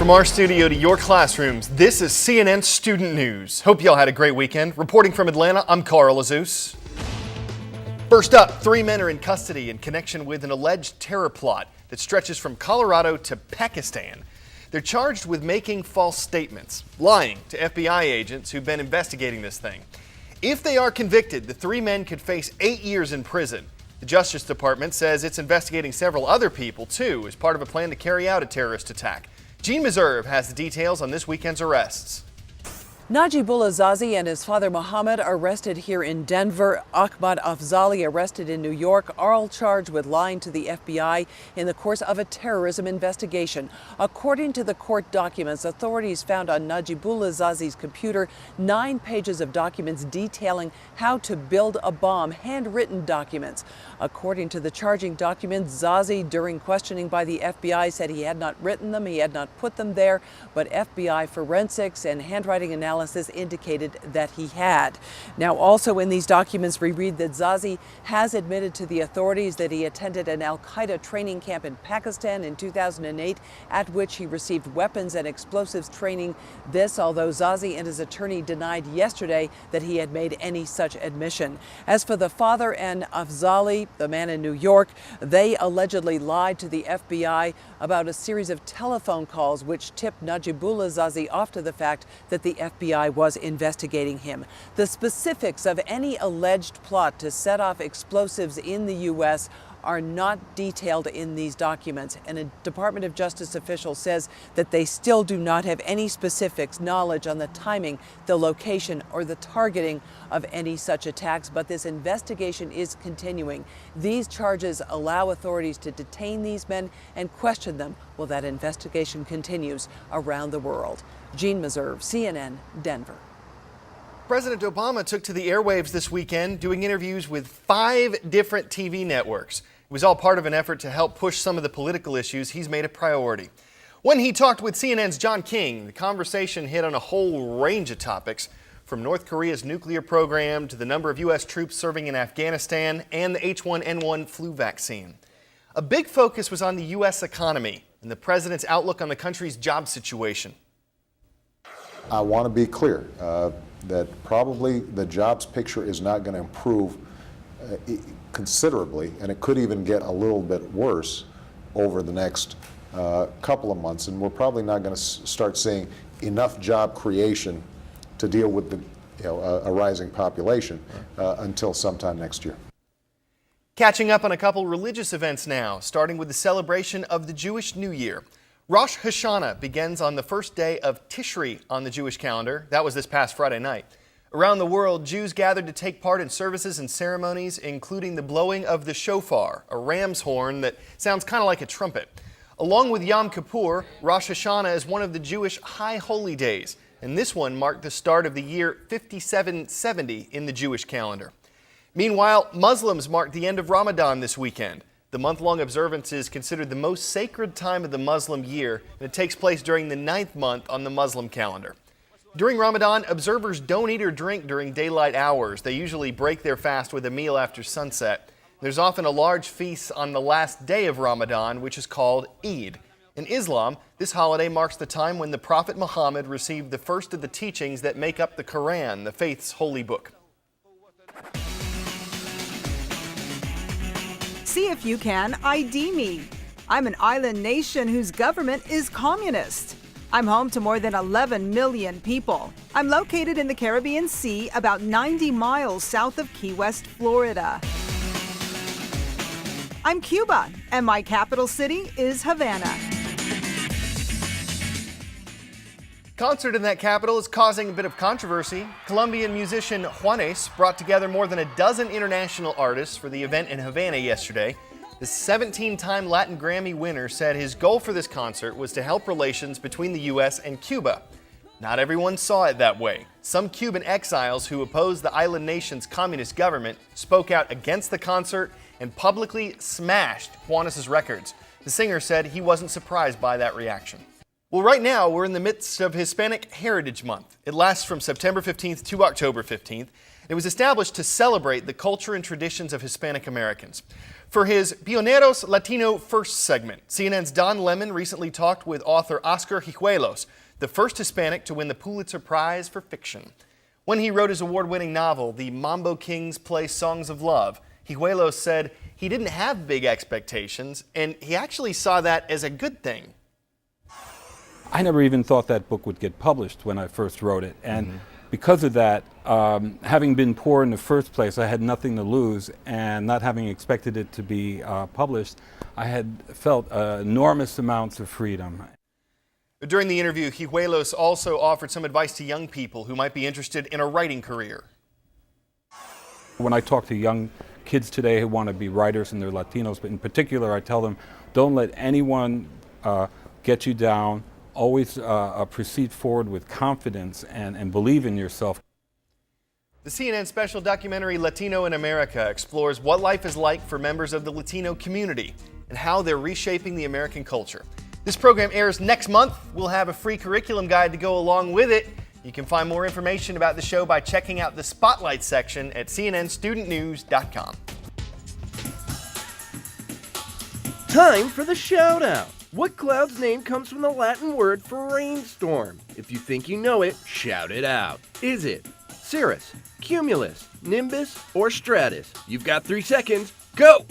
From our studio to your classrooms, this is CNN Student News. Hope y'all had a great weekend. Reporting from Atlanta, I'm Carl Azus. First up, 3 men are in custody in connection with an alleged terror plot that stretches from Colorado to Pakistan. They're charged with making false statements, lying to FBI agents who've been investigating this thing. If they are convicted, the 3 men could face 8 years in prison. The Justice Department says it's investigating several other people, too, as part of a plan to carry out a terrorist attack. Gene Meserve has the details on this weekend's arrests. Najibullah Zazi and his father Mohammed arrested here in Denver. Ahmad Afzali arrested in New York, are all charged with lying to the FBI in the course of a terrorism investigation. According to the court documents, authorities found on Najibullah Zazi's computer 9 pages of documents detailing how to build a bomb, handwritten documents. According to the charging documents, Zazi, during questioning by the FBI, said he had not written them, he had not put them there, but FBI forensics and handwriting analysis indicated that he had. Now, also in these documents, we read that Zazi has admitted to the authorities that he attended an al-Qaeda training camp in Pakistan in 2008, at which he received weapons and explosives training. This, although Zazi and his attorney denied yesterday that he had made any such admission. As for the father and Afzali, the man in New York, they allegedly lied to the FBI about a series of telephone calls which tipped Najibullah Zazi off to the fact that the FBI was investigating him. The specifics of any alleged plot to set off explosives in the U.S. are not detailed in these documents, and a Department of Justice official says that they still do not have any specifics, knowledge on the timing, the location, or the targeting of any such attacks, but this investigation is continuing. These charges allow authorities to detain these men and question them while that investigation continues around the world. Gene Meserve, CNN, Denver. President Obama took to the airwaves this weekend doing interviews with 5 different TV networks. It was all part of an effort to help push some of the political issues he's made a priority. When he talked with CNN's John King, the conversation hit on a whole range of topics, from North Korea's nuclear program to the number of U.S. troops serving in Afghanistan and the H1N1 flu vaccine. A big focus was on the U.S. economy and the president's outlook on the country's job situation. I want to be clear that probably the jobs picture is not going to improve considerably, and it could even get a little bit worse over the next couple of months, and we're probably not going to start seeing enough job creation to deal with the a rising population until sometime next year. Catching up on a couple religious events now, starting with the celebration of the Jewish New Year. Rosh Hashanah begins on the first day of Tishri on the Jewish calendar. That was this past Friday night. Around the world, Jews gathered to take part in services and ceremonies, including the blowing of the shofar, a ram's horn that sounds kind of like a trumpet. Along with Yom Kippur, Rosh Hashanah is one of the Jewish high holy days, and this one marked the start of the year 5770 in the Jewish calendar. Meanwhile, Muslims marked the end of Ramadan this weekend. The month-long observance is considered the most sacred time of the Muslim year, and it takes place during the 9th month on the Muslim calendar. During Ramadan, observers don't eat or drink during daylight hours. They usually break their fast with a meal after sunset. There's often a large feast on the last day of Ramadan, which is called Eid. In Islam, this holiday marks the time when the Prophet Muhammad received the first of the teachings that make up the Quran, the faith's holy book. See if you can ID me. I'm an island nation whose government is communist. I'm home to more than 11 million people. I'm located in the Caribbean Sea, about 90 miles south of Key West, Florida. I'm Cuba, and my capital city is Havana. Concert in that capital is causing a bit of controversy. Colombian musician Juanes brought together more than a dozen international artists for the event in Havana yesterday. The 17-time Latin Grammy winner said his goal for this concert was to help relations between the U.S. and Cuba. Not everyone saw it that way. Some Cuban exiles who oppose the island nation's communist government spoke out against the concert and publicly smashed Juanes' records. The singer said he wasn't surprised by that reaction. Well, right now, we're in the midst of Hispanic Heritage Month. It lasts from September 15th to October 15th. It was established to celebrate the culture and traditions of Hispanic Americans. For his Pioneros Latino First segment, CNN's Don Lemon recently talked with author Oscar Hijuelos, the first Hispanic to win the Pulitzer Prize for fiction. When he wrote his award-winning novel, The Mambo Kings Play Songs of Love, Hijuelos said he didn't have big expectations, and he actually saw that as a good thing. I never even thought that book would get published when I first wrote it. And because of that, having been poor in the first place, I had nothing to lose. And not having expected it to be published, I had felt enormous amounts of freedom. During the interview, Hijuelos also offered some advice to young people who might be interested in a writing career. When I talk to young kids today who want to be writers and they're Latinos, but in particular, I tell them, don't let anyone get you down. Always proceed forward with confidence and believe in yourself. The CNN special documentary Latino in America explores what life is like for members of the Latino community and how they're reshaping the American culture. This program airs next month. We'll have a free curriculum guide to go along with it. You can find more information about the show by checking out the Spotlight section at cnnstudentnews.com. Time for the shout out. What cloud's name comes from the Latin word for rainstorm? If you think you know it, shout it out. Is it cirrus, cumulus, nimbus, or stratus? You've got 3 seconds. Go!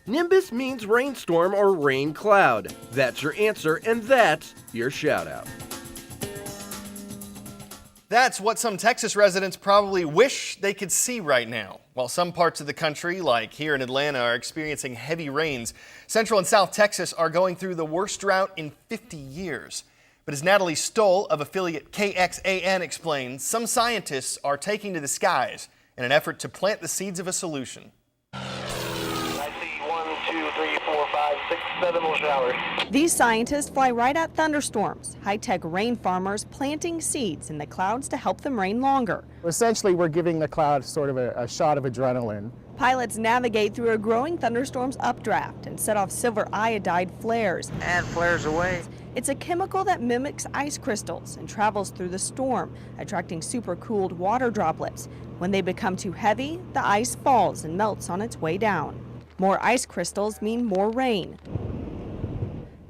Nimbus means rainstorm or rain cloud. That's your answer, and that's your shout out. That's what some Texas residents probably wish they could see right now. While some parts of the country, like here in Atlanta, are experiencing heavy rains, Central and South Texas are going through the worst drought in 50 years. But as Natalie Stoll of affiliate KXAN explains, some scientists are taking to the skies in an effort to plant the seeds of a solution. I see 1, 2, 3, 4, 5, 6, 7 more showers. These scientists fly right at thunderstorms, high-tech rain farmers planting seeds in the clouds to help them rain longer. Essentially, we're giving the cloud sort of a shot of adrenaline. Pilots navigate through a growing thunderstorm's updraft and set off silver iodide flares. And flares away. It's a chemical that mimics ice crystals and travels through the storm, attracting supercooled water droplets. When they become too heavy, the ice falls and melts on its way down. More ice crystals mean more rain.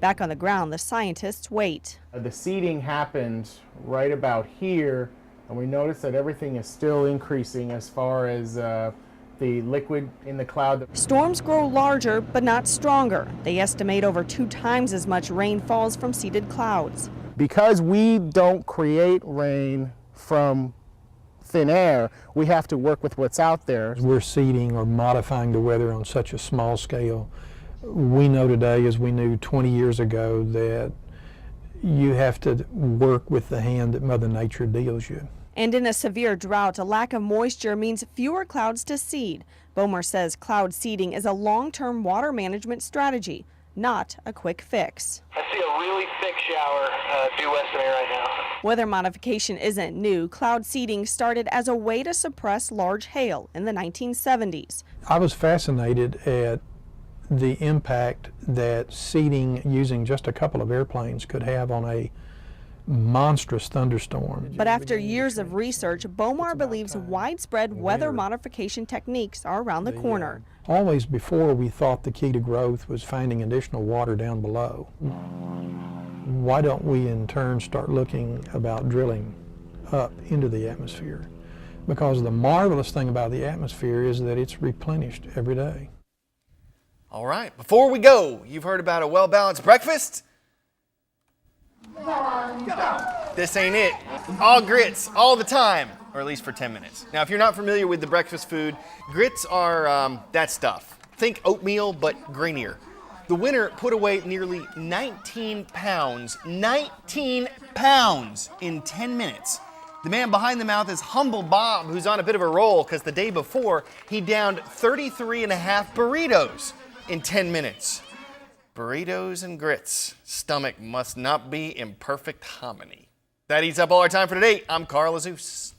Back on the ground, the scientists wait. The seeding happened right about here, and we notice that everything is still increasing as far as the liquid in the cloud. Storms grow larger, but not stronger. They estimate over 2 times as much rain falls from seeded clouds. Because we don't create rain from thin air, we have to work with what's out there. We're seeding or modifying the weather on such a small scale. We know today, as we knew 20 years ago, that you have to work with the hand that Mother Nature deals you. And in a severe drought, a lack of moisture means fewer clouds to seed. Bomer says cloud seeding is a long-term water management strategy, not a quick fix. I see a really thick shower due west of me right now. Weather modification isn't new. Cloud seeding started as a way to suppress large hail in the 1970s. I was fascinated at the impact that seeding using just a couple of airplanes could have on a monstrous thunderstorm. But after years of research, Bomar believes widespread weather modification techniques are around the corner. Always before, we thought the key to growth was finding additional water down below. Why don't we in turn start looking about drilling up into the atmosphere? Because the marvelous thing about the atmosphere is that it's replenished every day. All right, before we go, you've heard about a well-balanced breakfast? This ain't it. All grits, all the time, or at least for 10 minutes. Now, if you're not familiar with the breakfast food, grits are that stuff. Think oatmeal, but grainier. The winner put away nearly 19 pounds in 10 minutes. The man behind the mouth is Humble Bob, who's on a bit of a roll because the day before, he downed 33 and a half burritos in 10 minutes. Burritos and grits. Stomach must not be in perfect harmony. That eats up all our time for today. I'm Carl Azus.